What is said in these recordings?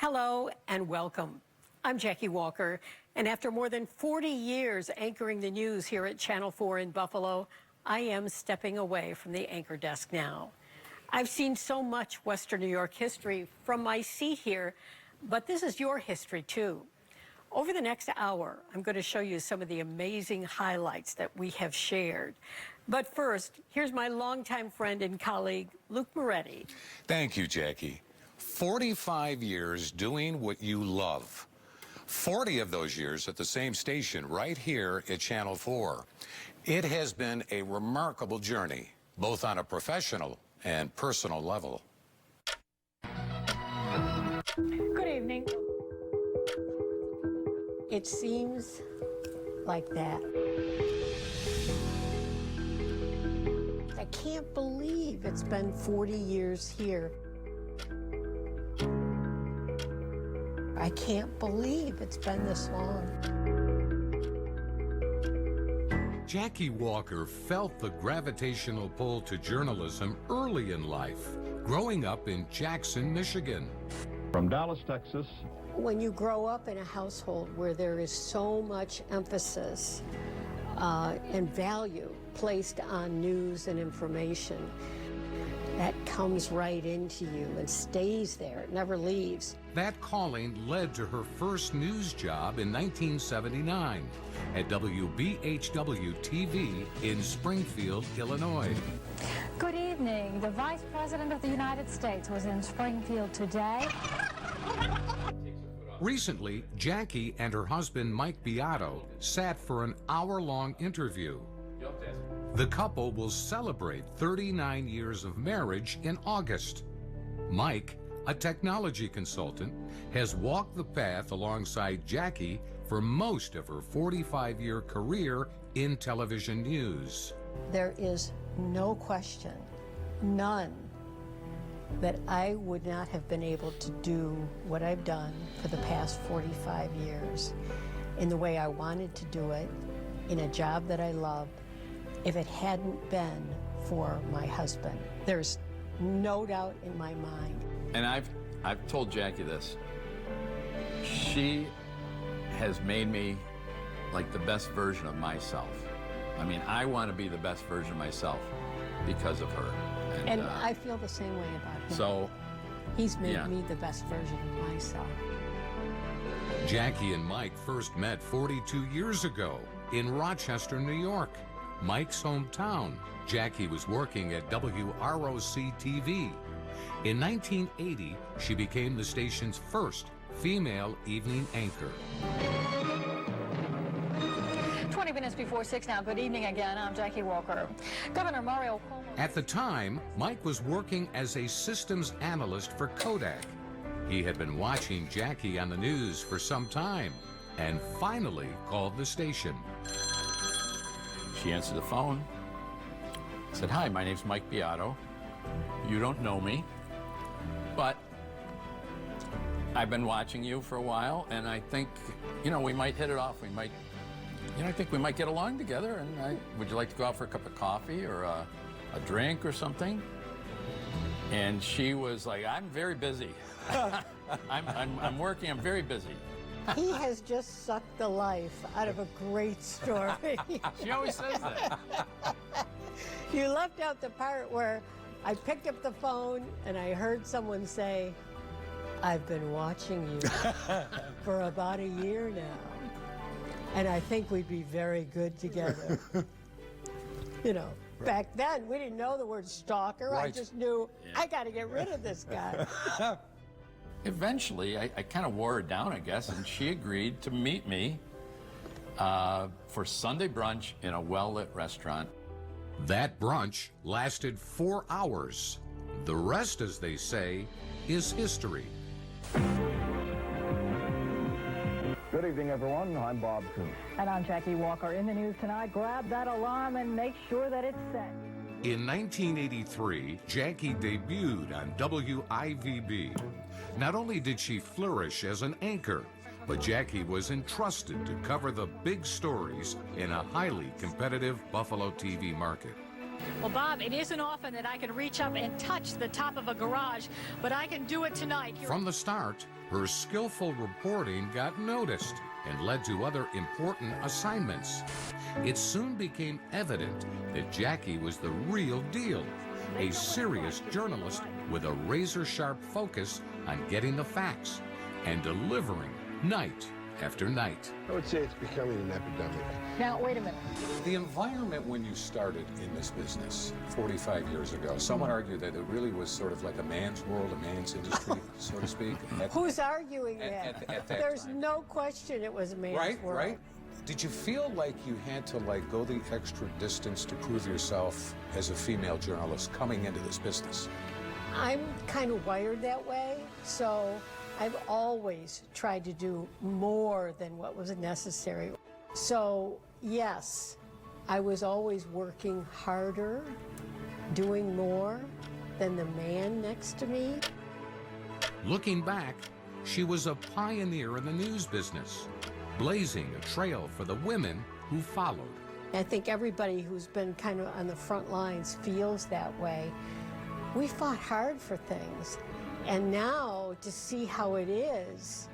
Hello and welcome. I'm Jacquie Walker, and after more than 40 years anchoring the news here at Channel 4 in Buffalo, I am stepping away from the anchor desk now. I've seen so much Western New York history from my seat here, but this is your history too. Over the next hour, I'm going to show you some of the amazing highlights that we have shared. But first, here's my longtime friend and colleague, Luke Moretti. Thank you, Jackie. 45 years doing what you love. 40 of those years at the same station right here at Channel 4. It has been a remarkable journey, both on a professional and personal level. Good evening. It seems like that. I can't believe it's been 40 years here. I can't believe it's been this long. Jacquie Walker felt the gravitational pull to journalism early in life, growing up in Jackson, Michigan. From Dallas, Texas. When you grow up in a household where there is so much emphasis and value placed on news and information, that comes right into you and stays there. It never leaves. That calling led to her first news job in 1979 at WBHW-TV in Springfield, Illinois. Good evening. The Vice President of the United States was in Springfield today. Recently, Jacquie and her husband, Mike Beato, sat for an hour-long interview. The couple will celebrate 39 years of marriage in August. Mike, a technology consultant, has walked the path alongside Jacquie for most of her 45-year career in television news. There is no question, none, that I would not have been able to do what I've done for the past 45 years in the way I wanted to do it, in a job that I loved, if it hadn't been for my husband. There's no doubt in my mind. And I've told Jacquie this. She has made me like the best version of myself. I mean, I want to be the best version of myself because of her. And I feel the same way about him. So he's made me the best version of myself. Jacquie and Mike first met 42 years ago in Rochester, New York. Mike's hometown. Jacquie was working at WROC-TV. In 1980, she became the station's first female evening anchor. 20 minutes before 6 now. Good evening again. I'm Jacquie Walker. Governor Mario Cuomo. At the time, Mike was working as a systems analyst for Kodak. He had been watching Jacquie on the news for some time and finally called the station. she answered the phone, said, "Hi, my name's Mike Beato. You don't know me, but I've been watching you for a while, and I think, you know, we might hit it off. We might, you know, I think we might get along together, and would you like to go out for a cup of coffee or a drink or something?" And she was like, "I'm very busy. I'm working, I'm very busy." He has just sucked the life out of a great story. She always says that. You left out the part where I picked up the phone and I heard someone say, "I've been watching you for about a year now, and I think we'd be very good together." You know, back then we didn't know the word stalker. Right. I just knew I got to get rid of this guy. Eventually, I kind of wore her down, I guess, and she agreed to meet me for Sunday brunch in a well-lit restaurant. That brunch lasted 4 hours. The rest, as they say, is history. Good evening, everyone. I'm Bob Coon. And I'm Jacquie Walker. In the news tonight, grab that alarm and make sure that it's set. In 1983, Jacquie debuted on WIVB. Not only did she flourish as an anchor, but Jacquie was entrusted to cover the big stories in a highly competitive Buffalo TV market. Well, Bob, it isn't often that I can reach up and touch the top of a garage, but I can do it tonight. From the start, her skillful reporting got noticed and led to other important assignments. It soon became evident that Jackie was the real deal, a serious journalist with a razor-sharp focus on getting the facts and delivering night after night. I would say it's becoming an epidemic. Now, wait a minute. The environment when you started in this business 45 years ago, someone argued that it really was sort of like a man's world, a man's industry, so to speak. Who's arguing that? At that There's time. no question it was a man's world. Right? Did you feel like you had to go the extra distance to prove yourself as a female journalist coming into this business? I'm kind of wired that way, so I've always tried to do more than what was necessary. So, yes, I was always working harder, doing more than the man next to me. Looking back, she was a pioneer in the news business, blazing a trail for the women who followed. I think everybody who's been kind of on the front lines feels that way. We fought hard for things, and now to see how it is,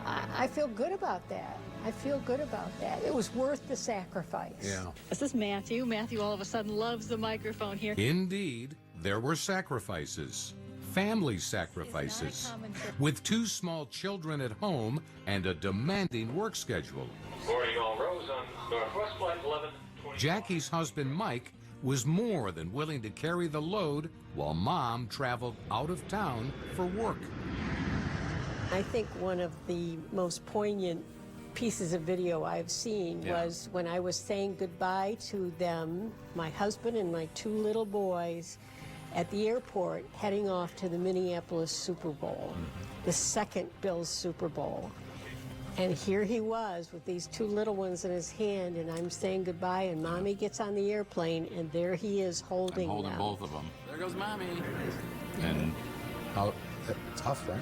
I feel good about that. I feel good about that. It was worth the sacrifice. Yeah. This is Matthew. Matthew all of a sudden loves the microphone here. Indeed, there were sacrifices, family sacrifices, with 2 small children at home and a demanding work schedule. Boarding all rows on Northwest Flight 1120. Jackie's husband, Mike, was more than willing to carry the load while Mom traveled out of town for work. I think one of the most poignant pieces of video I've seen was when I was saying goodbye to them, my husband and my 2 little boys, at the airport heading off to the Minneapolis Super Bowl, the second Bills Super Bowl. And here he was with these 2 little ones in his hand, and I'm saying goodbye, and Mommy gets on the airplane, and there he is holding I'm holding them. both of them. There goes Mommy. And How tough, right?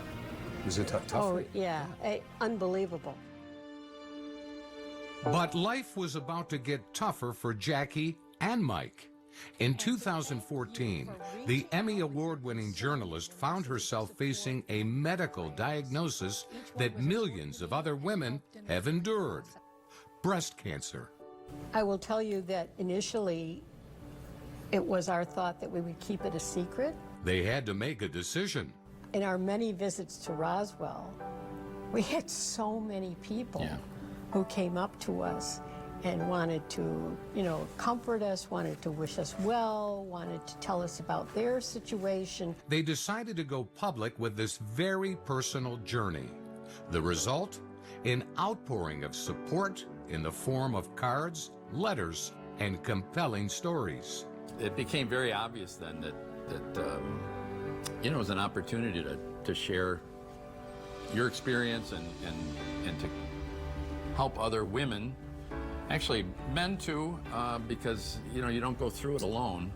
Was it tough? Oh, yeah, unbelievable. But life was about to get tougher for Jackie and Mike. In 2014, the Emmy Award-winning journalist found herself facing a medical diagnosis that millions of other women have endured: breast cancer. I will tell you that initially it was our thought that we would keep it a secret. They had to make a decision. In our many visits to Roswell, we had so many people who came up to us and wanted to, comfort us, wanted to wish us well, wanted to tell us about their situation. They decided to go public with this very personal journey. The result? An outpouring of support in the form of cards, letters, and compelling stories. it became very obvious then that it was an opportunity to share your experience and to help other women, actually men too, because you don't go through it alone.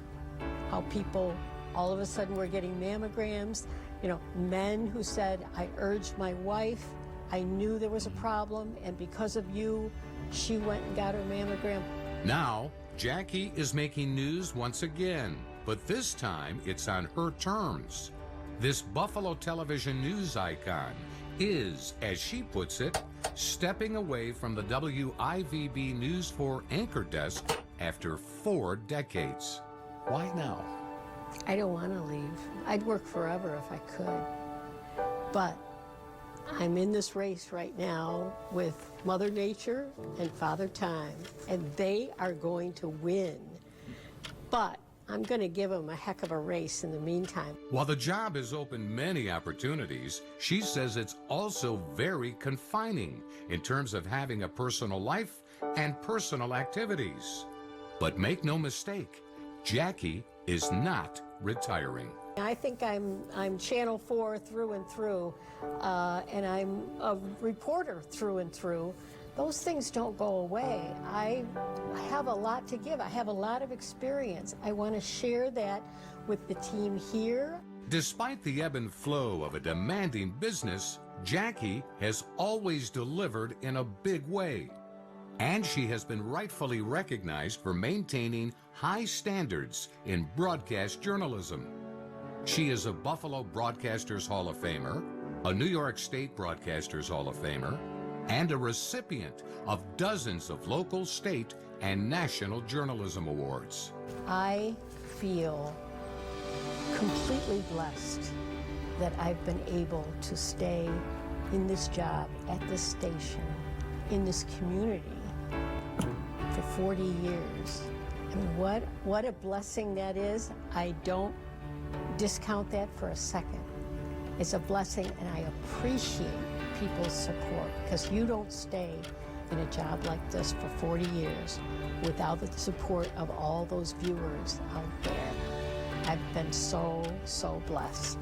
How people all of a sudden were getting mammograms, men who said, I urged my wife, I knew there was a problem, and because of you, she went and got her mammogram. Now, Jackie is making news once again, but this time it's on her terms. This Buffalo television news icon is, as she puts it, stepping away from the WIVB News 4 anchor desk after 4 decades. Why now? I don't want to leave. I'd work forever if I could. But I'm in this race right now with Mother Nature and Father Time, and they are going to win. But I'm going to give them a heck of a race in the meantime. While the job has opened many opportunities, she says it's also very confining in terms of having a personal life and personal activities. But make no mistake, Jackie is not retiring. I think I'm Channel 4 through and through, and I'm a reporter through and through. Those things don't go away. I have a lot to give. I have a lot of experience. I want to share that with the team here. Despite the ebb and flow of a demanding business, Jackie has always delivered in a big way. And she has been rightfully recognized for maintaining high standards in broadcast journalism. She is a Buffalo Broadcasters Hall of Famer, a New York State Broadcasters Hall of Famer, and a recipient of dozens of local, state, and national journalism awards. I feel completely blessed that I've been able to stay in this job, at this station, in this community for 40 years. I mean, what a blessing that is. I don't discount that for a second. It's a blessing, and I appreciate people's support, because you don't stay in a job like this for 40 years without the support of all those viewers out there. I've been so, so blessed.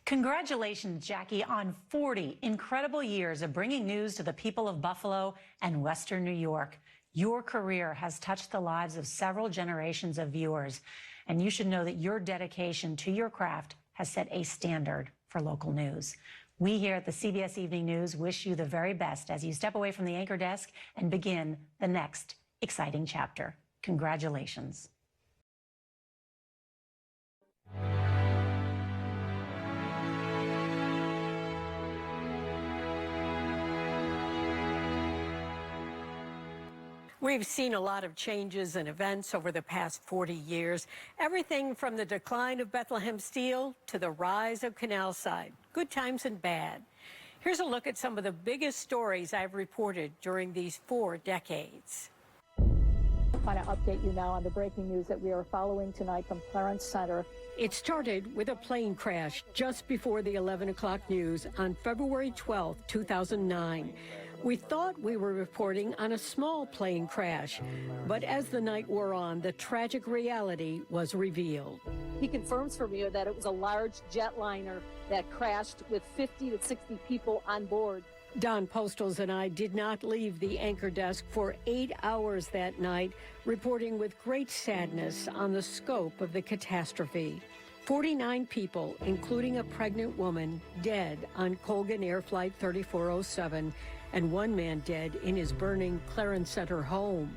Congratulations, Jackie, on 40 incredible years of bringing news to the people of Buffalo and Western New York. Your career has touched the lives of several generations of viewers, and you should know that your dedication to your craft has set a standard for local news. We here at the CBS Evening News wish you the very best as you step away from the anchor desk and begin the next exciting chapter. Congratulations. We've seen a lot of changes and events over the past 40 years. Everything from the decline of Bethlehem Steel to the rise of Canalside. Good times and bad. Here's a look at some of the biggest stories I've reported during these 4 decades. I want to update you now on the breaking news that we are following tonight from Clarence Center. It started with a plane crash just before the 11 o'clock news on February 12, 2009. We thought we were reporting on a small plane crash, but as the night wore on, the tragic reality was revealed. He confirms for me that it was a large jetliner that crashed with 50 to 60 people on board. Don Postles and I did not leave the anchor desk for 8 hours that night, reporting with great sadness on the scope of the catastrophe. 49 people, including a pregnant woman, dead on Colgan Air Flight 3407, and 1 man dead in his burning Clarence Center home.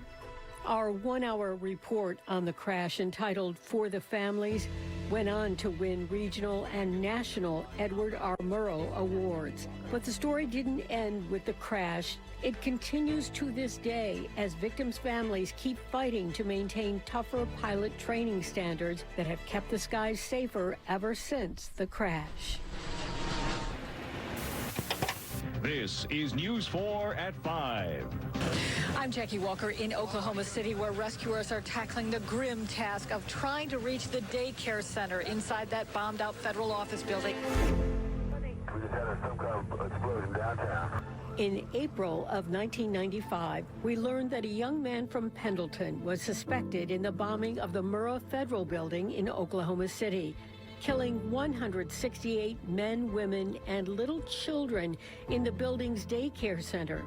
Our 1-hour report on the crash, entitled For the Families, went on to win regional and national Edward R. Murrow awards. But the story didn't end with the crash. It continues to this day as victims' families keep fighting to maintain tougher pilot training standards that have kept the skies safer ever since the crash. This is News 4 at 5. I'm Jacquie Walker in Oklahoma City, where rescuers are tackling the grim task of trying to reach the daycare center inside that bombed-out federal office building. We just had some kind of explosion downtown. In April of 1995, we learned that a young man from Pendleton was suspected in the bombing of the Murrah Federal Building in Oklahoma City, killing 168 men, women, and little children in the building's daycare center.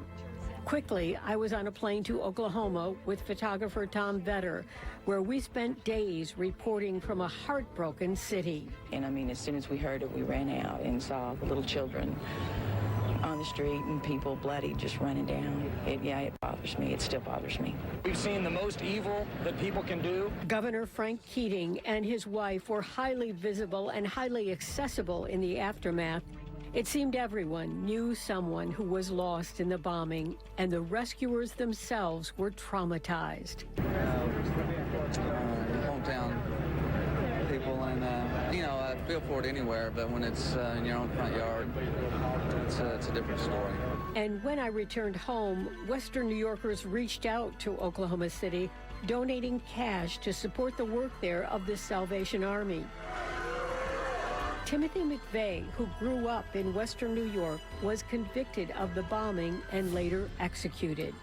Quickly, I was on a plane to Oklahoma with photographer Tom Vetter, where we spent days reporting from a heartbroken city. And I mean, as soon as we heard it, we ran out and saw the little children on the street and people bloody just running down. It bothers me. It still bothers me. We've seen the most evil that people can do. Governor Frank Keating and his wife were highly visible and highly accessible in the aftermath. It seemed everyone knew someone who was lost in the bombing, and the rescuers themselves were traumatized. Hometown people, and I feel for it anywhere, but when it's in your own front yard, it's a different story. And when I returned home, Western New Yorkers reached out to Oklahoma City, donating cash to support the work there of the Salvation Army. Timothy McVeigh, who grew up in Western New York, was convicted of the bombing and later executed.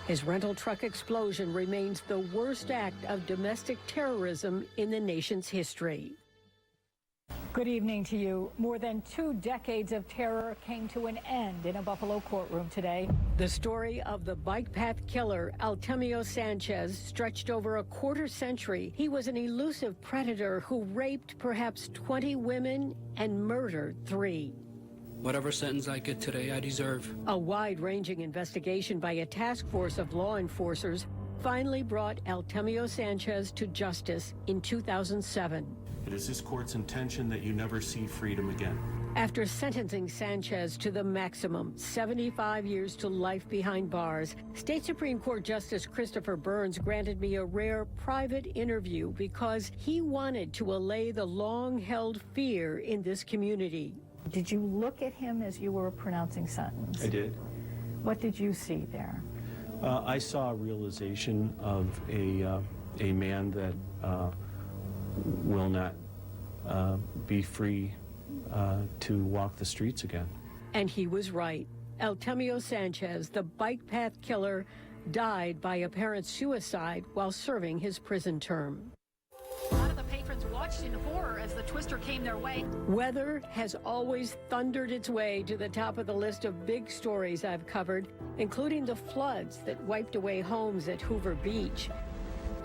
His rental truck explosion remains the worst act of domestic terrorism in the nation's history. Good evening to you. More than 2 decades of terror came to an end in a Buffalo courtroom today. The story of the bike path killer, Altemio Sanchez, stretched over a quarter century. He was an elusive predator who raped perhaps 20 women and murdered 3. whatever sentence I get today, I deserve. A wide-ranging investigation by a task force of law enforcers finally brought Artemio Sanchez to justice in 2007. It is this court's intention that you never see freedom again. After sentencing Sanchez to the maximum, 75 years to life behind bars, State Supreme Court Justice Christopher Burns granted me a rare private interview because he wanted to allay the long-held fear in this community. Did you look at him as you were pronouncing sentence? I did. What did you see there? I saw a realization of a man that will not be free to walk the streets again. And he was right. Artemio Sanchez, the bike path killer, died by apparent suicide while serving his prison term. A lot of the patrons watched in horror as the twister came their way. Weather has always thundered its way to the top of the list of big stories I've covered, including the floods that wiped away homes at Hoover Beach,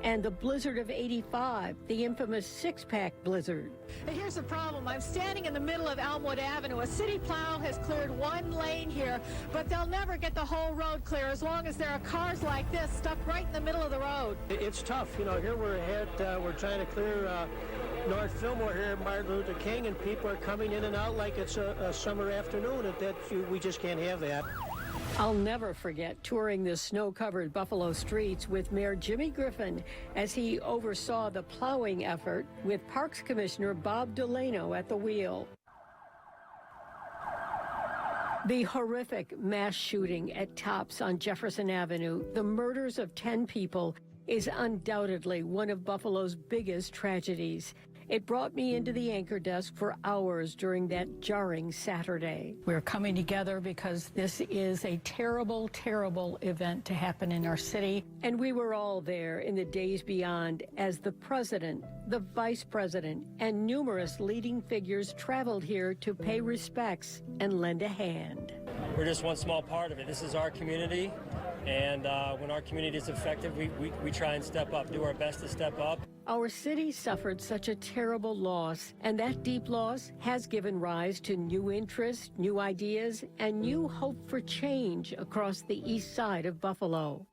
and the blizzard of '85, the infamous six-pack blizzard. And here's the problem. I'm standing in the middle of Elmwood Avenue. A city plow has cleared one lane here, but they'll never get the whole road clear as long as there are cars like this stuck right in the middle of the road. It's tough. You know, here we're trying to clear North Fillmore here at Martin Luther King, and people are coming in and out like it's a summer afternoon. We just can't have that. I'll never forget touring the snow-covered Buffalo streets with Mayor Jimmy Griffin as he oversaw the plowing effort with Parks Commissioner Bob Delano at the wheel. The horrific mass shooting at Tops on Jefferson Avenue, the murders of 10 people, is undoubtedly one of Buffalo's biggest tragedies. It brought me into the anchor desk for hours during that jarring Saturday. We're coming together because this is a terrible, terrible event to happen in our city. And we were all there in the days beyond as the president, the vice president, and numerous leading figures traveled here to pay respects and lend a hand. We're just one small part of it. This is our community, and when our community is affected, we try and step up, do our best to step up. Our city suffered such a terrible loss, and that deep loss has given rise to new interests, new ideas, and new hope for change across the east side of Buffalo.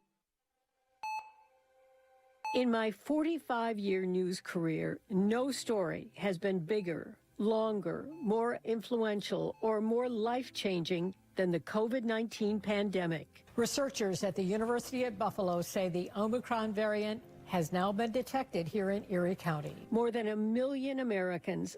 In my 45-year news career, no story has been bigger, longer, more influential, or more life-changing than the COVID-19 pandemic. Researchers at the University at Buffalo say the Omicron variant has now been detected here in Erie County. More than 1 million Americans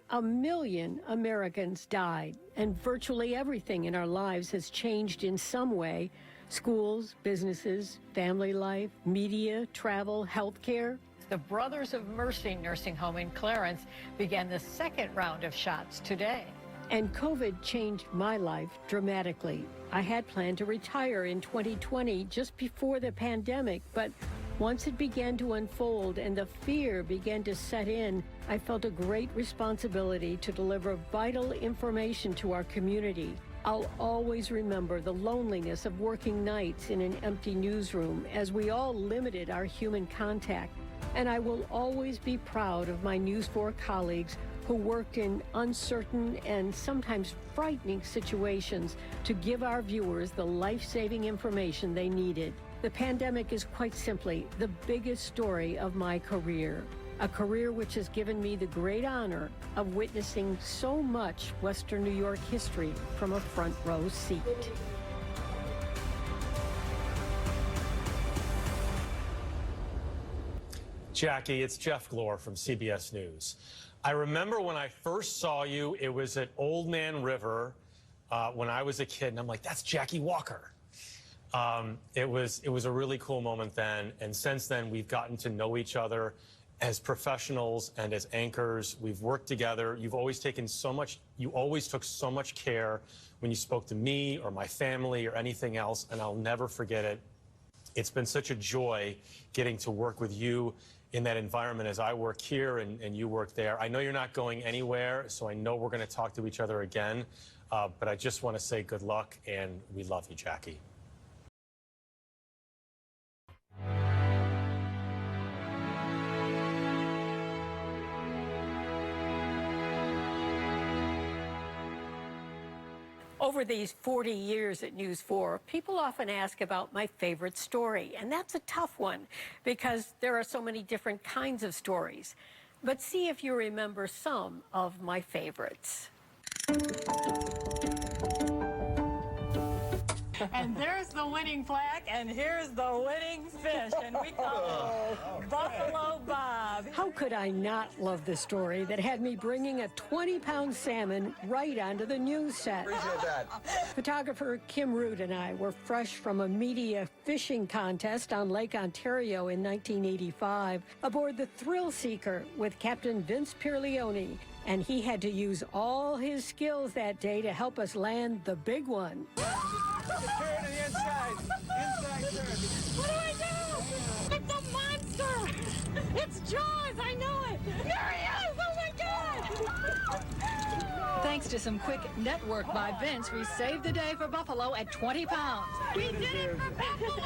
died, and virtually everything in our lives has changed in some way. Schools, businesses, family life, media, travel, healthcare. The Brothers of Mercy nursing home in Clarence began the second round of shots today. And COVID changed my life dramatically. I had planned to retire in 2020, just before the pandemic, but once it began to unfold and the fear began to set in, I felt a great responsibility to deliver vital information to our community. I'll always remember the loneliness of working nights in an empty newsroom as we all limited our human contact. And I will always be proud of my News 4 colleagues who worked in uncertain and sometimes frightening situations to give our viewers the life-saving information they needed. The pandemic is quite simply the biggest story of my career, a career which has given me the great honor of witnessing so much Western New York history from a front row seat. Jackie, it's Jeff Glor from CBS News. I remember when I first saw you, it was at Old Man River when I was a kid, and I'm like, that's Jacquie Walker. It was a really cool moment then, and since then we've gotten to know each other as professionals and as anchors. We've worked together. You always took so much care when you spoke to me or my family or anything else, and I'll never forget it. It's been such a joy getting to work with you in that environment as I work here and you work there. I know you're not going anywhere, so I know we're going to talk to each other again, but I just want to say good luck, and we love you, Jackie. Over these 40 years at News 4, people often ask about my favorite story, and that's a tough one because there are so many different kinds of stories. But see if you remember some of my favorites. And there's the winning flag, and here's the winning fish, and we call it Buffalo Bob. How could I not love the story that had me bringing a 20-pound salmon right onto the news set? Appreciate that. Photographer Kim Root and I were fresh from a media fishing contest on Lake Ontario in 1985 aboard the Thrill Seeker with Captain Vince Pierleone, and he had to use all his skills that day to help us land the big one. Turn to the inside. Inside turn. What do I do? It's a monster! It's Jaws, I know it! There he is! Oh my God! Thanks to some quick network by Vince, we saved the day for Buffalo at 20 pounds. We did it for Buffalo!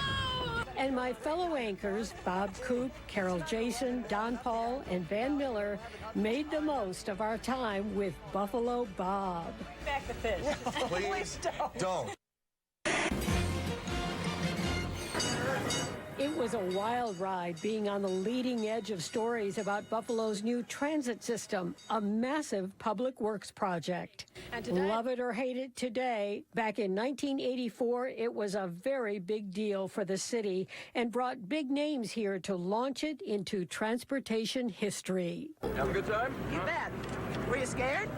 And my fellow anchors, Bob Coop, Carol Jason, Don Paul, and Van Miller, made the most of our time with Buffalo Bob. Back the fish. Please don't. It was a wild ride being on the leading edge of stories about Buffalo's new transit system, a massive public works project. And today, love it or hate it today, back in 1984, it was a very big deal for the city and brought big names here to launch it into transportation history. Have a good time? You bet. Were you scared?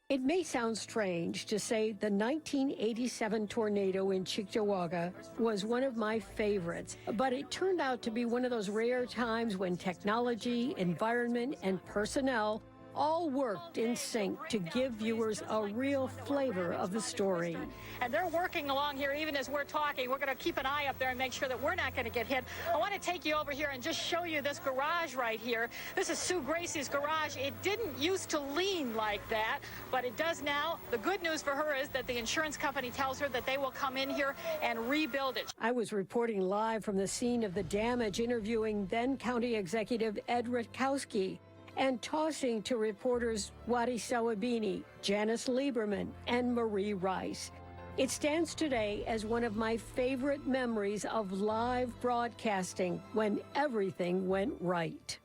It may sound strange to say the 1987 tornado in Cheektowaga was one of my favorites, but it turned out to be one of those rare times when technology, environment, and personnel all worked in sync to give viewers a real flavor of the story. and they're working along here even as we're talking. We're going to keep an eye up there and make sure that we're not going to get hit. I want to take you over here and just show you this garage right here. This is Sue Gracie's garage. It didn't used to lean like that, but it does now. The good news for her is that the insurance company tells her that they will come in here and rebuild it. I was reporting live from the scene of the damage, interviewing then County Executive Ed Rutkowski, and tossing to reporters Wadi Sawabini, Janice Lieberman, and Marie Rice. It stands today as one of my favorite memories of live broadcasting when everything went right.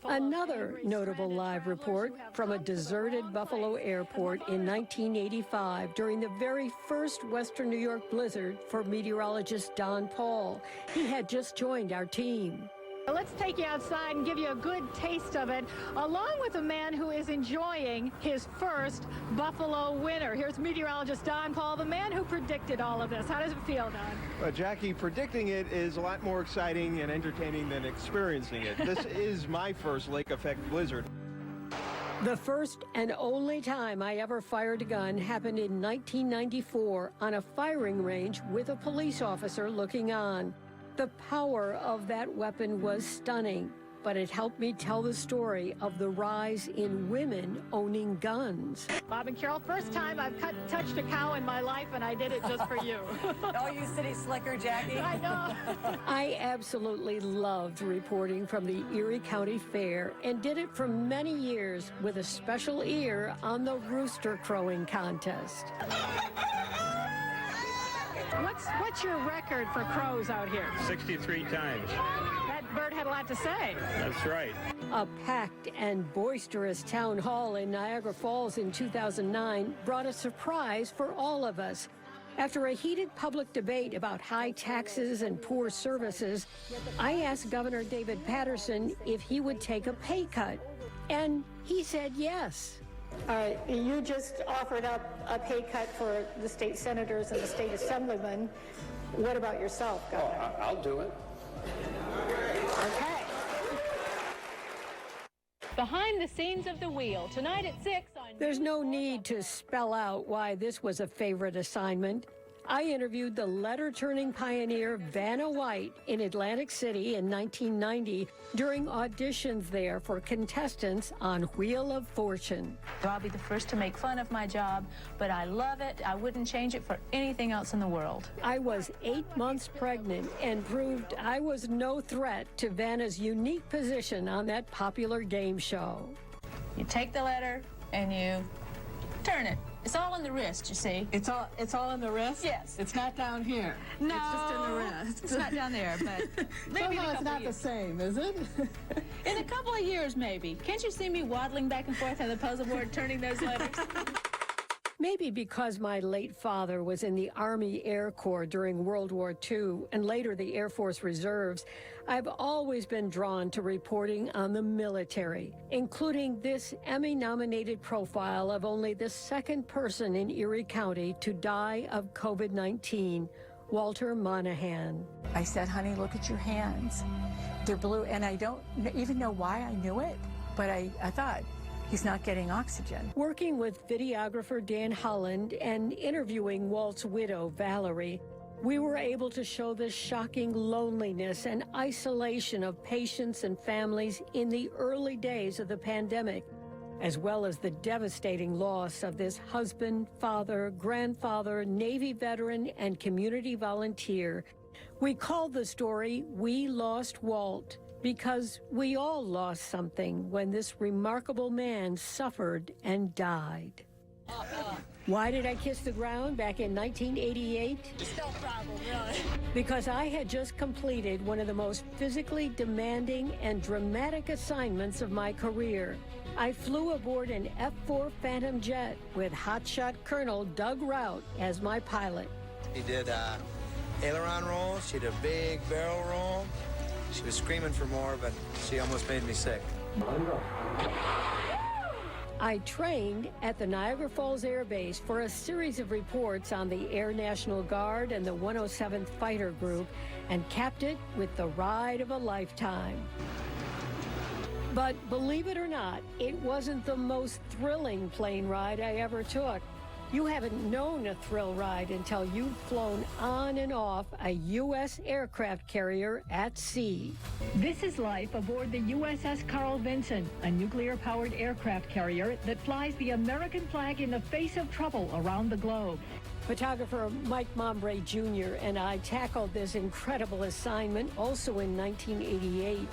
Another notable live report from a deserted Buffalo airport in 1985 during the very first Western New York blizzard for meteorologist Don Paul. He had just joined our team. Let's take you outside and give you a good taste of it, along with a man who is enjoying his first Buffalo winter. Here's meteorologist Don Paul, the man who predicted all of this. How does it feel, Don? Well, Jackie, predicting it is a lot more exciting and entertaining than experiencing it. This is my first lake effect blizzard. The first and only time I ever fired a gun happened in 1994 on a firing range with a police officer looking on. The power of that weapon was stunning, but it helped me tell the story of the rise in women owning guns. Bob and Carol, first time I've touched a cow in my life, and I did it just for you. Oh, you city slicker, Jackie. I know. I absolutely loved reporting from the Erie County Fair and did it for many years with a special ear on the rooster crowing contest. What's your record for crows out here? 63 times. That bird had a lot to say. That's right. A packed and boisterous town hall in Niagara Falls in 2009 brought a surprise for all of us. After a heated public debate about high taxes and poor services, I asked Governor David Paterson if he would take a pay cut, and he said yes. All right, you just offered up a pay cut for the state senators and the state assemblymen. What about yourself, Governor? Oh, I'll do it. Okay. Behind the scenes of the wheel, tonight at 6 on... There's no need to spell out why this was a favorite assignment. I interviewed the letter-turning pioneer Vanna White in Atlantic City in 1990 during auditions there for contestants on Wheel of Fortune. I'll be the first to make fun of my job, but I love it. I wouldn't change it for anything else in the world. I was 8 months pregnant and proved I was no threat to Vanna's unique position on that popular game show. You take the letter and you turn it. It's all in the wrist, you see. It's all in the wrist? Yes. It's not down here. No. It's just in the wrist. It's not down there, but maybe somehow it's not the same, is it? in a couple of years, maybe. Can't you see me waddling back and forth on the puzzle board, turning those letters? Maybe because my late father was in the Army Air Corps during World War II and later the Air Force Reserves, I've always been drawn to reporting on the military, including this Emmy-nominated profile of only the second person in Erie County to die of COVID-19, Walter Monahan. I said, honey, look at your hands. They're blue, and I don't even know why I knew it, but I thought, he's not getting oxygen. Working with videographer Dan Holland and interviewing Walt's widow, Valerie, we were able to show the shocking loneliness and isolation of patients and families in the early days of the pandemic, as well as the devastating loss of this husband, father, grandfather, Navy veteran, and community volunteer. We called the story We Lost Walt, because we all lost something when this remarkable man suffered and died. Why did I kiss the ground back in 1988? Just no problem, really. Because I had just completed one of the most physically demanding and dramatic assignments of my career. I flew aboard an F-4 Phantom jet with hotshot Colonel Doug Rout as my pilot. He did aileron rolls, she did a big barrel roll. She was screaming for more, but she almost made me sick. I trained at the Niagara Falls Air Base for a series of reports on the Air National Guard and the 107th Fighter Group and capped it with the ride of a lifetime. But believe it or not, it wasn't the most thrilling plane ride I ever took. You haven't known a thrill ride until you've flown on and off a U.S. aircraft carrier at sea. This is life aboard the USS Carl Vinson, a nuclear-powered aircraft carrier that flies the American flag in the face of trouble around the globe. Photographer Mike Mombre Jr. and I tackled this incredible assignment also in 1988.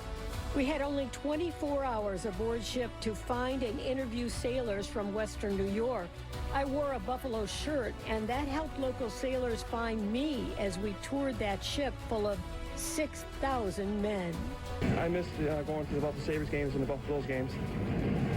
We had only 24 hours aboard ship to find and interview sailors from Western New York. I wore a buffalo shirt, and that helped local sailors find me as we toured that ship full of 6,000 men. I missed going to the Buffalo Sabres games and the Buffalo Bills games.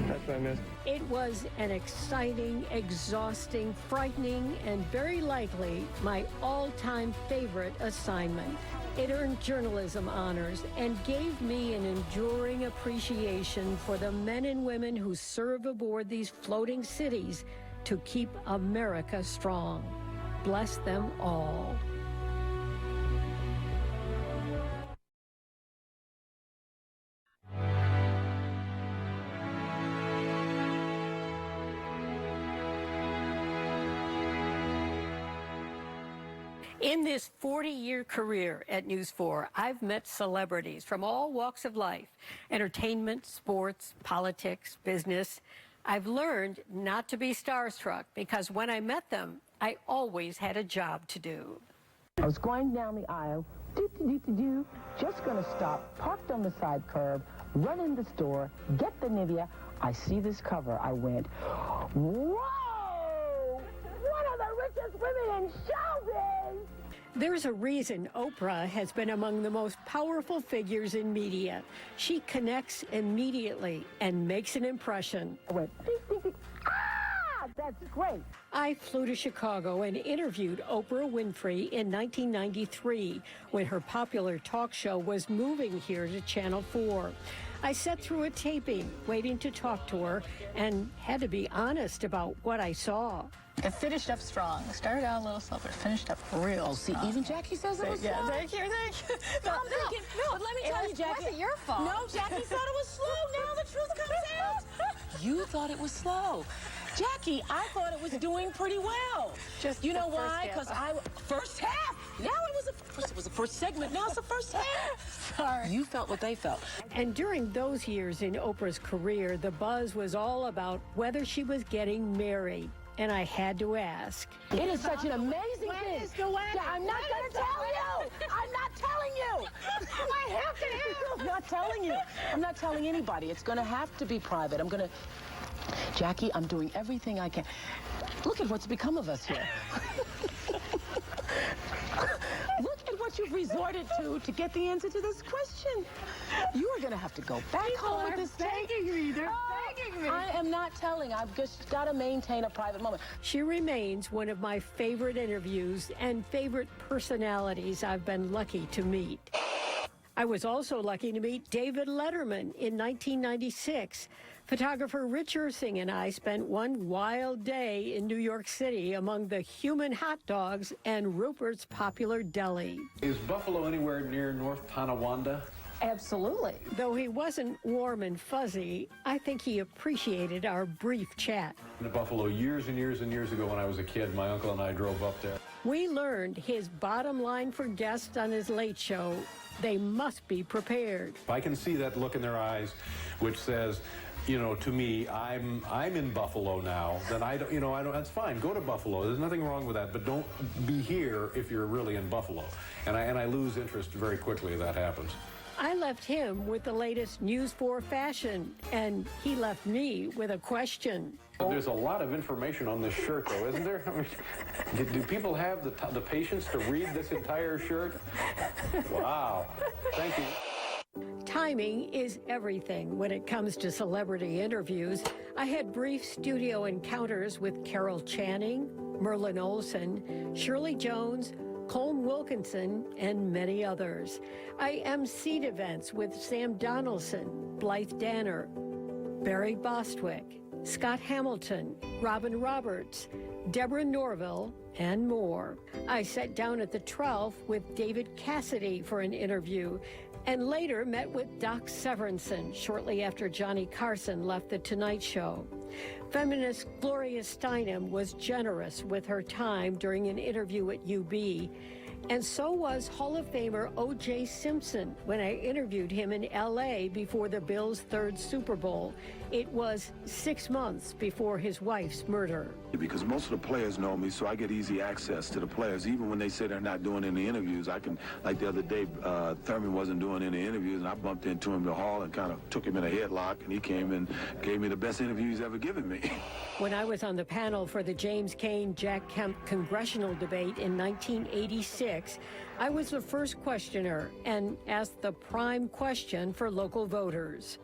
That's what I missed. It was an exciting, exhausting, frightening, and very likely my all-time favorite assignment. It earned journalism honors and gave me an enduring appreciation for the men and women who serve aboard these floating cities to keep America strong. Bless them all. In this 40-year career at News 4, I've met celebrities from all walks of life, entertainment, sports, politics, business. I've learned not to be starstruck because when I met them, I always had a job to do. I was going down the aisle, just going to stop, parked on the side curb, run in the store, get the Nivea. I see this cover. I went, whoa! One of the richest women in showbiz! There's a reason Oprah has been among the most powerful figures in media. She connects immediately and makes an impression. I went, ah, that's great. I flew to Chicago and interviewed Oprah Winfrey in 1993 when her popular talk show was moving here to Channel 4. I sat through a taping, waiting to talk to her, and had to be honest about what I saw. It finished up strong. Started out a little slow, but finished up real strong. See, even Jackie says it was slow. Yeah, thank you. No, but let me tell you, Jackie. It wasn't your fault. No, Jackie thought it was slow. Now the truth comes out. You thought it was slow. Jackie, I thought it was doing pretty well. Just you know why? Because first half. Now it was the first segment. Now it's the first half. Sorry. You felt what they felt. And during those years in Oprah's career, the buzz was all about whether she was getting married. And I had to ask. It is such an amazing thing. Is the wedding? I'm not going to tell you. I'm not telling you. I have to ask. I'm not telling you. I'm not telling anybody. It's going to have to be private. Jackie, I'm doing everything I can. Look at what's become of us here. Look at what you've resorted to get the answer to this question. You are going to have to go back home with this begging me. They're begging me. I am not telling. I've just got to maintain a private moment. She remains one of my favorite interviews and favorite personalities I've been lucky to meet. I was also lucky to meet David Letterman in 1996. Photographer Rich Ursing and I spent one wild day in New York City among the human hot dogs and Rupert's Popular Deli. Is Buffalo anywhere near North Tonawanda? Absolutely. Though he wasn't warm and fuzzy, I think he appreciated our brief chat. In Buffalo years and years and years ago when I was a kid, my uncle and I drove up there. We learned his bottom line for guests on his late show: they must be prepared. I can see that look in their eyes, which says, you know, to me, I'm in Buffalo now. Then I don't. That's fine. Go to Buffalo. There's nothing wrong with that. But don't be here if you're really in Buffalo. And I lose interest very quickly if that happens. I left him with the latest News 4 fashion, and he left me with a question. There's a lot of information on this shirt, though, isn't there? I mean, do people have the patience to read this entire shirt? Wow. Thank you. Timing is everything when it comes to celebrity interviews. I had brief studio encounters with Carol Channing, Merlin Olsen, Shirley Jones, Colm Wilkinson, and many others. I emceed events with Sam Donaldson, Blythe Danner, Barry Bostwick, Scott Hamilton, Robin Roberts, Deborah Norville, and more. I sat down at the 12th with David Cassidy for an interview, and later met with Doc Severinsen shortly after Johnny Carson left The Tonight Show. Feminist Gloria Steinem was generous with her time during an interview at UB, and so was Hall of Famer O.J. Simpson when I interviewed him in L.A. before the Bills' third Super Bowl. It was 6 months before his wife's murder. Because most of the players know me, so I get easy access to the players. Even when they say they're not doing any interviews, I can, like the other day, Thurman wasn't doing any interviews, and I bumped into him in the hall and kind of took him in a headlock, and he came and gave me the best interview he's ever given me. When I was on the panel for the James Cain-Jack Kemp congressional debate in 1986, I was the first questioner and asked the prime question for local voters.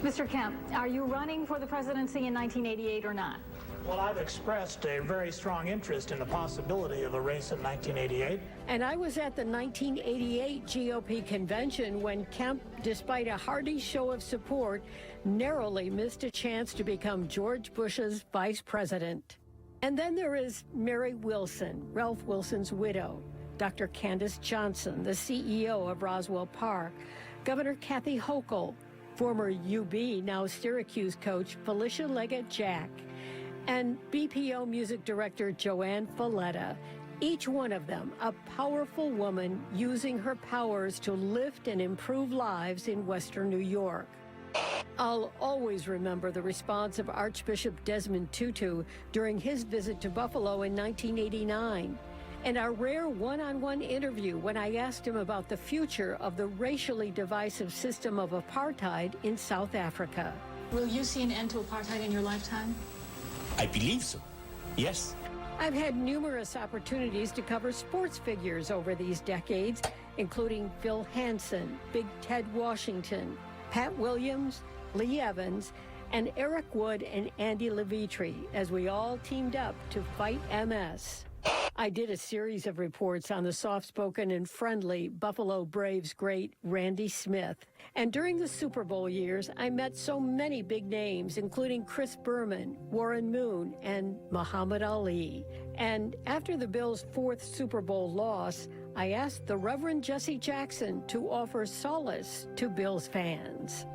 Mr. Kemp, are you running for the presidency in 1988 or not? Well, I've expressed a very strong interest in the possibility of a race in 1988. And I was at the 1988 GOP convention when Kemp, despite a hearty show of support, narrowly missed a chance to become George Bush's vice president. And then there is Mary Wilson, Ralph Wilson's widow, Dr. Candace Johnson, the CEO of Roswell Park, Governor Kathy Hochul, former UB, now Syracuse coach Felicia Leggett-Jack, and BPO music director Joanne Falletta. Each one of them a powerful woman using her powers to lift and improve lives in Western New York. I'll always remember the response of Archbishop Desmond Tutu during his visit to Buffalo in 1989, and our rare one-on-one interview when I asked him about the future of the racially divisive system of apartheid in South Africa. Will you see an end to apartheid in your lifetime? I believe so, yes. I've had numerous opportunities to cover sports figures over these decades, including Phil Hansen, Big Ted Washington, Pat Williams, Lee Evans, and Eric Wood and Andy Levitre, as we all teamed up to fight MS. I did a series of reports on the soft-spoken and friendly Buffalo Braves great Randy Smith. And during the Super Bowl years, I met so many big names, including Chris Berman, Warren Moon, and Muhammad Ali. And after the Bills' fourth Super Bowl loss, I asked the Reverend Jesse Jackson to offer solace to Bills fans.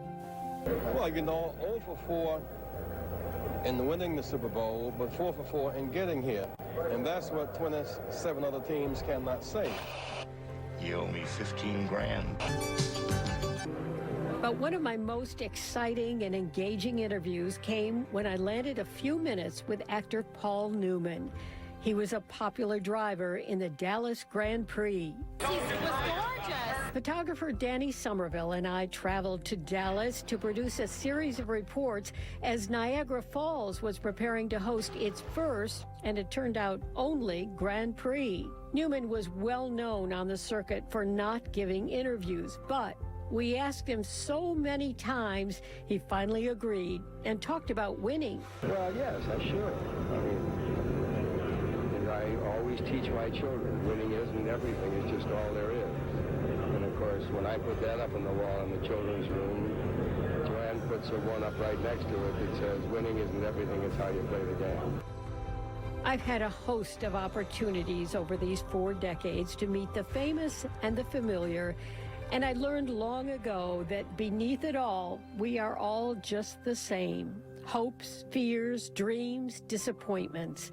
Well, you know, 0 for 4 in winning the Super Bowl, but 4 for 4 in getting here. And that's what 27 other teams cannot say. You owe me 15 grand. But one of my most exciting and engaging interviews came when I landed a few minutes with actor Paul Newman. He was a popular driver in the Dallas Grand Prix. She was gorgeous. Photographer Danny Somerville and I traveled to Dallas to produce a series of reports as Niagara Falls was preparing to host its first, and it turned out only, Grand Prix. Newman was well known on the circuit for not giving interviews, but we asked him so many times, he finally agreed and talked about winning. Well, yes, I should. I mean, I always teach my children, winning isn't everything, it's just all there is. And of course, when I put that up on the wall in the children's room, Joanne puts a one up right next to it that says, winning isn't everything, it's how you play the game. I've had a host of opportunities over these 4 decades to meet the famous and the familiar, and I learned long ago that beneath it all, we are all just the same. Hopes, fears, dreams, disappointments.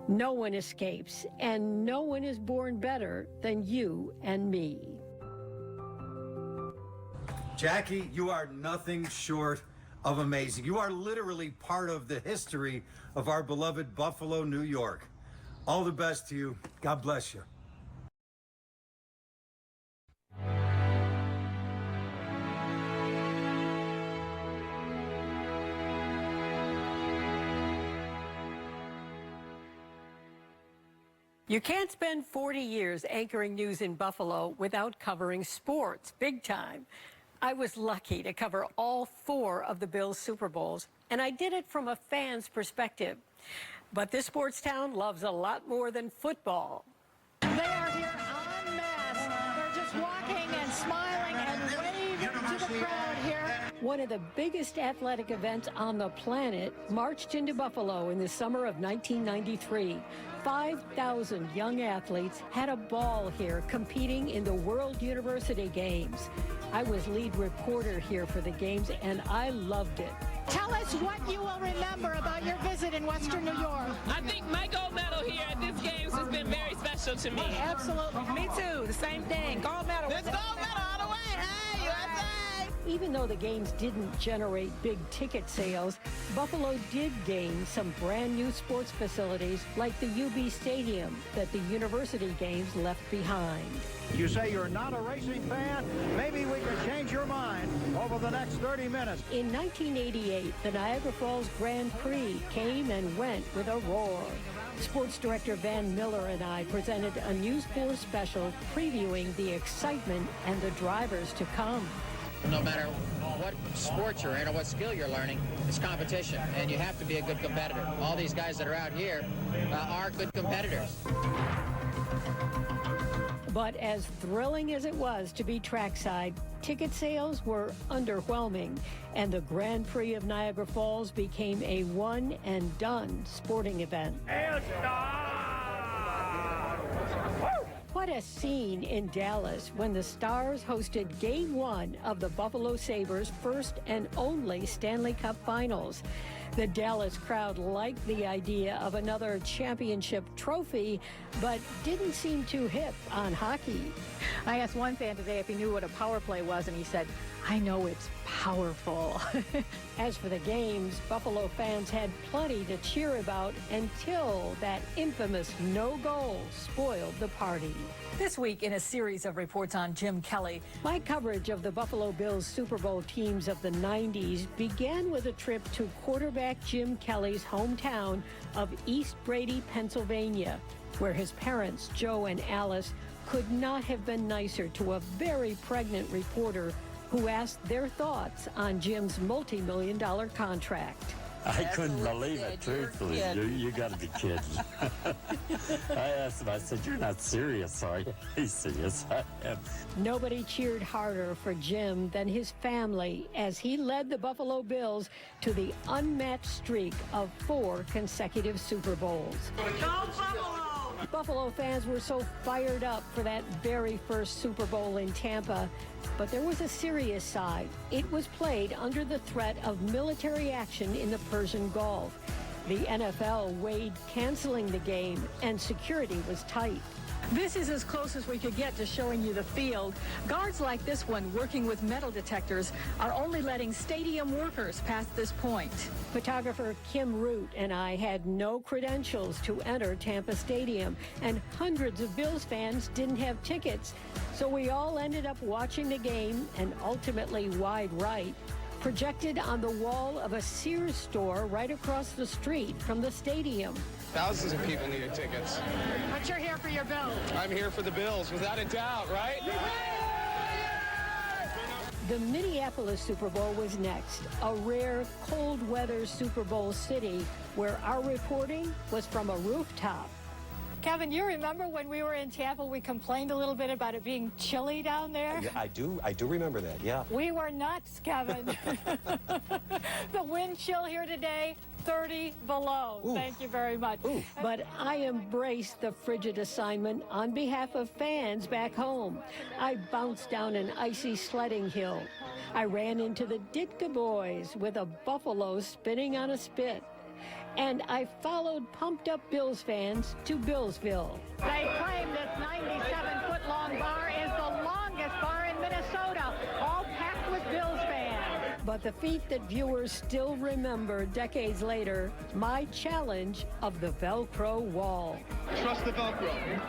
No one escapes, and no one is born better than you and me. Jackie, you are nothing short of amazing. You are literally part of the history of our beloved Buffalo, New York. All the best to you. God bless you. You can't spend 40 years anchoring news in Buffalo without covering sports, big time. I was lucky to cover all 4 of the Bills' Super Bowls, and I did it from a fan's perspective. But this sports town loves a lot more than football. They are here en masse. They're just walking and smiling and waving to the crowd here. One of the biggest athletic events on the planet marched into Buffalo in the summer of 1993. 5,000 young athletes had a ball here competing in the World University Games. I was lead reporter here for the games, and I loved it. Tell us what you will remember about your visit in Western New York. I think my gold medal here at this Games has been very special to me. Absolutely. Me too. The same thing. Gold medal. It's gold medal all the way. Hey, USA! Even though the games didn't generate big ticket sales, Buffalo did gain some brand new sports facilities like the UB Stadium that the University Games left behind. You say you're not a racing fan? Maybe we can change your mind over the next 30 minutes. In 1988, the Niagara Falls Grand Prix came and went with a roar. Sports director Van Miller and I presented a News 4 special previewing the excitement and the drivers to come. No matter what sport you're in or what skill you're learning, it's competition, and you have to be a good competitor. All these guys that are out here are good competitors. But as thrilling as it was to be trackside, ticket sales were underwhelming, and the Grand Prix of Niagara Falls became a one-and-done sporting event. What a scene in Dallas when the Stars hosted Game 1 of the Buffalo Sabres' first and only Stanley Cup Finals. The Dallas crowd liked the idea of another championship trophy, but didn't seem too hip on hockey. I asked one fan today if he knew what a power play was, and he said, I know it's powerful. As for the games, Buffalo fans had plenty to cheer about until that infamous no goal spoiled the party. This week, in a series of reports on Jim Kelly, my coverage of the Buffalo Bills Super Bowl teams of the 90s began with a trip to quarterback Jim Kelly's hometown of East Brady, Pennsylvania, where his parents, Joe and Alice, could not have been nicer to a very pregnant reporter who asked their thoughts on Jim's multi-million-dollar contract. I couldn't believe it, truthfully. You got to be kidding. I asked him, I said, you're not serious, are you? He said, yes, I am. Nobody cheered harder for Jim than his family as he led the Buffalo Bills to the unmatched streak of 4 consecutive Super Bowls. Go Buffalo! Buffalo fans were so fired up for that very first Super Bowl in Tampa, but there was a serious side. It was played under the threat of military action in the Persian Gulf. The NFL weighed canceling the game, and security was tight. This is as close as we could get to showing you the field. Guards like this one, working with metal detectors, are only letting stadium workers past this point. Photographer Kim Root and I had no credentials to enter Tampa Stadium, and hundreds of Bills fans didn't have tickets. So we all ended up watching the game, and ultimately wide right, projected on the wall of a Sears store right across the street from the stadium. Thousands of people needed tickets. But you're here for your Bills. I'm here for the Bills, without a doubt, right? The Minneapolis Super Bowl was next, a rare cold weather Super Bowl city where our reporting was from a rooftop. Kevin, you remember when we were in Tampa, we complained a little bit about it being chilly down there? Yeah, I do remember that, yeah. We were nuts, Kevin. The wind chill here today, 30 below. Ooh. Thank you very much. Ooh. But I embraced the frigid assignment on behalf of fans back home. I bounced down an icy sledding hill. I ran into the Ditka boys with a buffalo spinning on a spit. And I followed pumped-up Bills fans to Billsville. They claim this 97-foot-long bar is the longest bar in Minnesota, all packed with Bills fans. But the feat that viewers still remember decades later, my challenge of the Velcro wall. Trust the Velcro.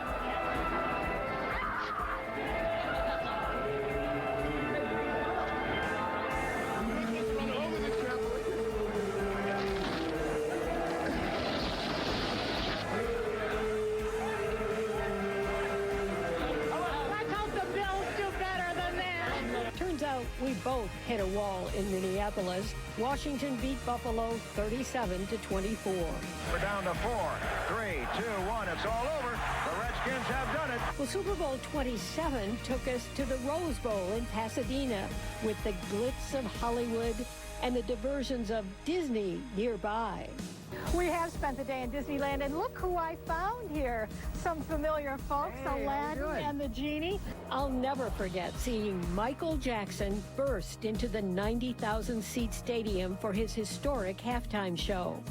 We both hit a wall in Minneapolis. Washington beat Buffalo 37-24. We're down to 4, 3, 2, 1. It's all over. The Redskins have done it. Well, Super Bowl 27 took us to the Rose Bowl in Pasadena with the glitz of Hollywood and the diversions of Disney nearby. We have spent the day in Disneyland, and look who I found here. Some familiar folks, Aladdin and the Genie. I'll never forget seeing Michael Jackson burst into the 90,000-seat stadium for his historic halftime show.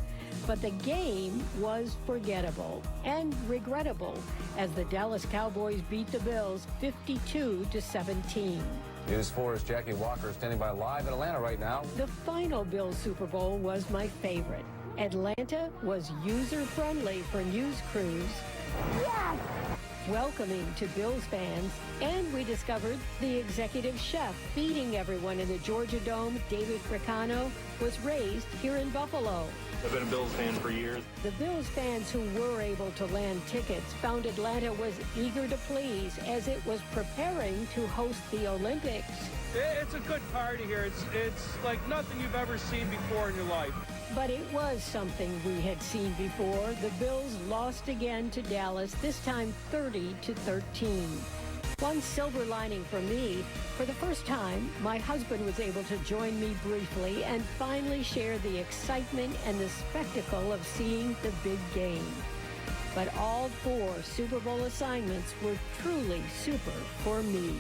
But the game was forgettable and regrettable as the Dallas Cowboys beat the Bills 52-17. News 4's Jacquie Walker standing by live in Atlanta right now. The final Bills Super Bowl was my favorite. Atlanta was user-friendly for news crews, welcoming to Bills fans, and we discovered the executive chef feeding everyone in the Georgia Dome, David Fricano, was raised here in Buffalo. I've been a Bills fan for years. The Bills fans who were able to land tickets found Atlanta was eager to please as it was preparing to host the Olympics. It's a good party here. It's like nothing you've ever seen before in your life. But it was something we had seen before. The Bills lost again to Dallas, this time 30-13. One silver lining for me, for the first time, my husband was able to join me briefly and finally share the excitement and the spectacle of seeing the big game. But all 4 Super Bowl assignments were truly super for me.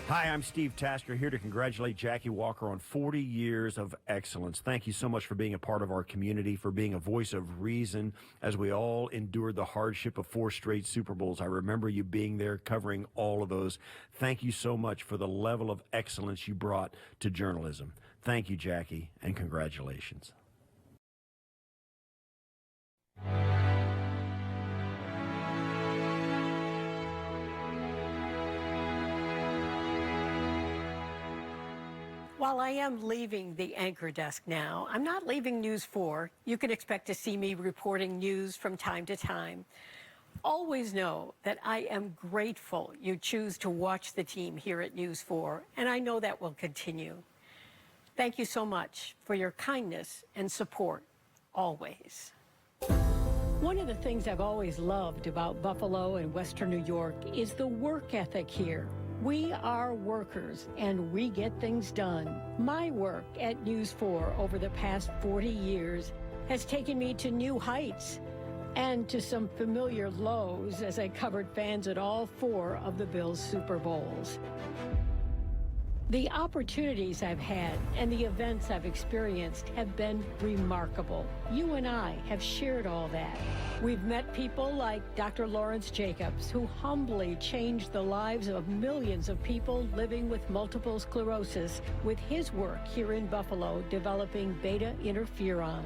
Hi, I'm Steve Tasker, here to congratulate Jacquie Walker on 40 years of excellence. Thank you so much for being a part of our community, for being a voice of reason as we all endured the hardship of 4 straight Super Bowls. I remember you being there covering all of those. Thank you so much for the level of excellence you brought to journalism. Thank you, Jacquie, and congratulations. While I am leaving the anchor desk now, I'm not leaving News 4. You can expect to see me reporting news from time to time. Always know that I am grateful you choose to watch the team here at News 4, and I know that will continue. Thank you so much for your kindness and support, always. One of the things I've always loved about Buffalo and Western New York is the work ethic here. We are workers, and we get things done. My work at News 4 over the past 40 years has taken me to new heights and to some familiar lows as I covered fans at all 4 of the Bills' Super Bowls. The opportunities I've had and the events I've experienced have been remarkable. You and I have shared all that. We've met people like Dr. Lawrence Jacobs, who humbly changed the lives of millions of people living with multiple sclerosis with his work here in Buffalo developing beta interferon.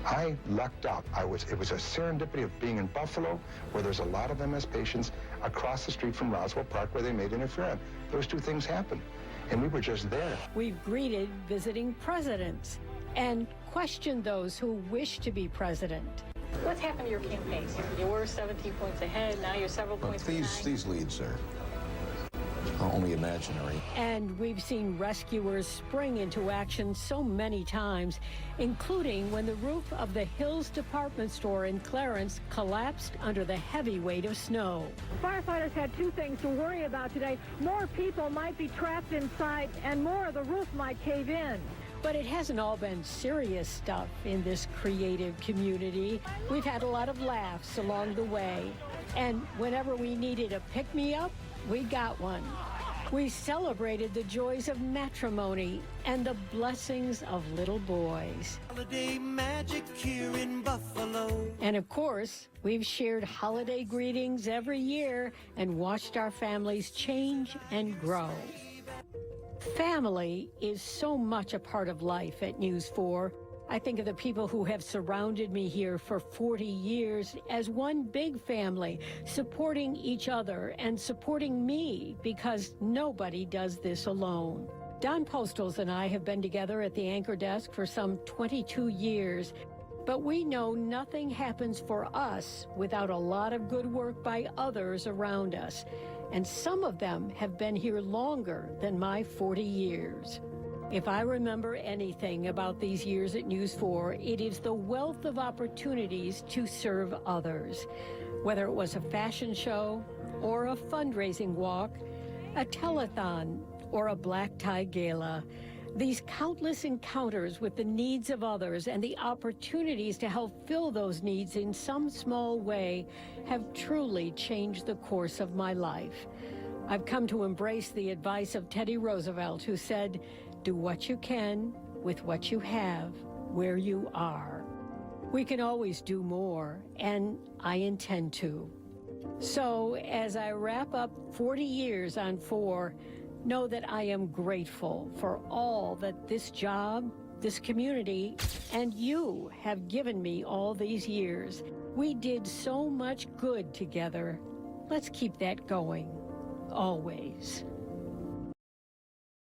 I lucked out. It was a serendipity of being in Buffalo, where there's a lot of MS patients, across the street from Roswell Park, where they made interferon. Those two things happened, and we were just there. We've greeted visiting presidents and questioned those who wish to be president. What's happened to your campaign? You were 17 points ahead, now you're several points behind. These leads are only imaginary. And we've seen rescuers spring into action so many times, including when the roof of the Hills department store in Clarence collapsed under the heavy weight of snow. Firefighters had two things to worry about today. More people might be trapped inside, and more of the roof might cave in. But it hasn't all been serious stuff in this creative community. We've had a lot of laughs along the way. And whenever we needed a pick-me-up, we got one. We celebrated the joys of matrimony and the blessings of little boys. Holiday magic here in Buffalo. And of course, we've shared holiday greetings every year and watched our families change and grow. Family is so much a part of life at News 4. I think of the people who have surrounded me here for 40 years as one big family, supporting each other and supporting me, because nobody does this alone. Don Postles and I have been together at the anchor desk for some 22 years, but we know nothing happens for us without a lot of good work by others around us. And some of them have been here longer than my 40 years. If I remember anything about these years at News 4, it is the wealth of opportunities to serve others. Whether it was a fashion show or a fundraising walk, a telethon or a black tie gala, these countless encounters with the needs of others and the opportunities to help fill those needs in some small way have truly changed the course of my life. I've come to embrace the advice of Teddy Roosevelt, who said, "Do what you can with what you have where you are." We can always do more, and I intend to. So as I wrap up 40 years on 4, know that I am grateful for all that this job, this community, and you have given me all these years. We did so much good together. Let's keep that going, always.